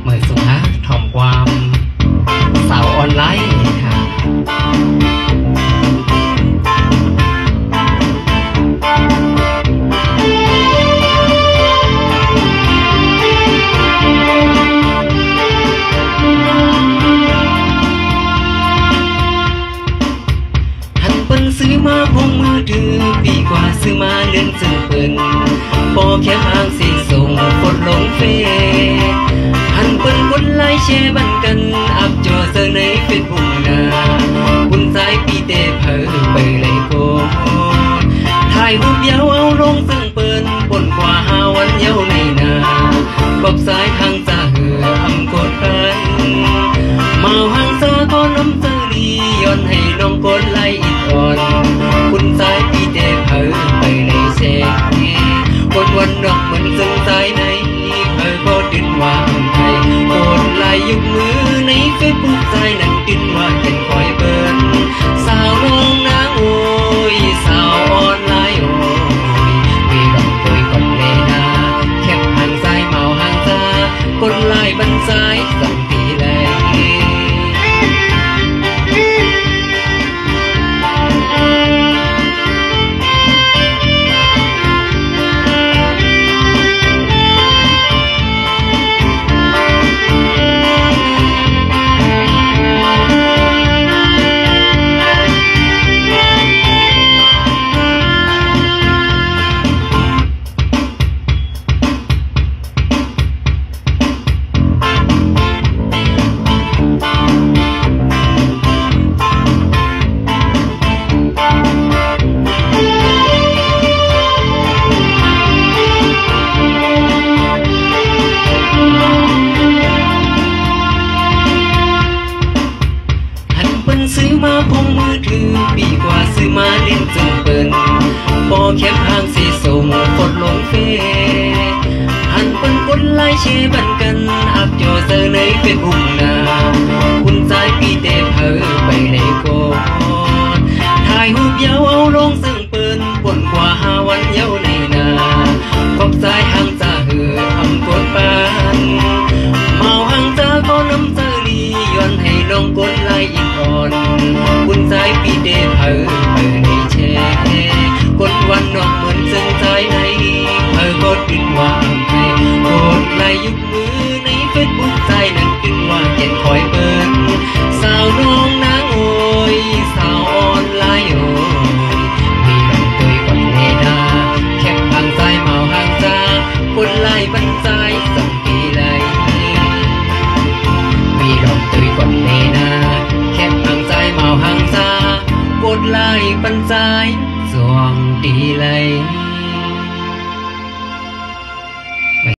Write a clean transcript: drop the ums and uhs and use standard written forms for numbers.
เมื่อสุภาทอมความสาวออนไลน์ค่ะซื้อมาพงมือถือปีกว่าซื้อมาเล่นซึ่งเปิ้นพอแค่ทางสีส่งกดลงเฟซหันเปิ้นกดไลค์แชร์บันกันอัพจอเซอร์ในเฟซบุ๊กนาคุณสายปีเตเผอไปเลยโกถ่ายรูปยาวเอาลงซึ่งเปิ้นบนกว่า5 วันเยาในนาบอกสายทางจะเหืออำกดกันมาหางซาก็น้ำเซอรีย้อนให้น้องกดไลค์อีกอ่อนคุณสายพี่เดเผอไปในแชร์กดวันดอกเหมือนซึ่งสายในเผอก็ดิ้นว่าไทยกดไลค์ยกมือในเฟซบุ๊กสายนั้นดิ้นว่าเห็นคอยเบิร์นสาวน้องนางโอ้ยสาวออนไลน์โอ้ยมีรำตัวก่อนเลยนะแคบห่างซ้ายเมาห่างตากดไลค์บันซ้ายสั่งตีแรงซื้อมาพงมือถือปีกว่าซื้อมาเล่นจนเปิ้นพอแคปทางสีส่งกดลงเฟซหันเปิ้นกดไลค์แชร์บันกันอัพจอเซอร์ในเฟซบุ๊กนาคุณสายปีเตเผอไปในโกถ่ายรูปยาวเอาลงซึ่งเปิ้นบนกว่า5 วันเยาในนาขอบสายห่างจะเหืออำกดปานเมาห่างจะก็น้ำเซอรีย้อนให้น้องกดไลค์อีกอ่อนคุณสายปีเดเผอไปในแชร์กดวันนอกเหมือนซึ่งสายในเผอกดดิ้นว่าให้กดไลค์ยกมือในเฟซบุ๊กสายนั้นดิ้นว่าเห็นคอยเปิ้นสาวน้องนางโอ้ยสาวออนไลน์โอ้ยมีลำตัวก่อนเลยนะแคบห่างซ้ายเมาห่างจากดไลค์บันซ้ายสั่งตีเลยมีลำตัวก่อนเลยนะแคบห่างซ้ายเมาห่างจากดไลค์บันซ้ายส่วงตีเลย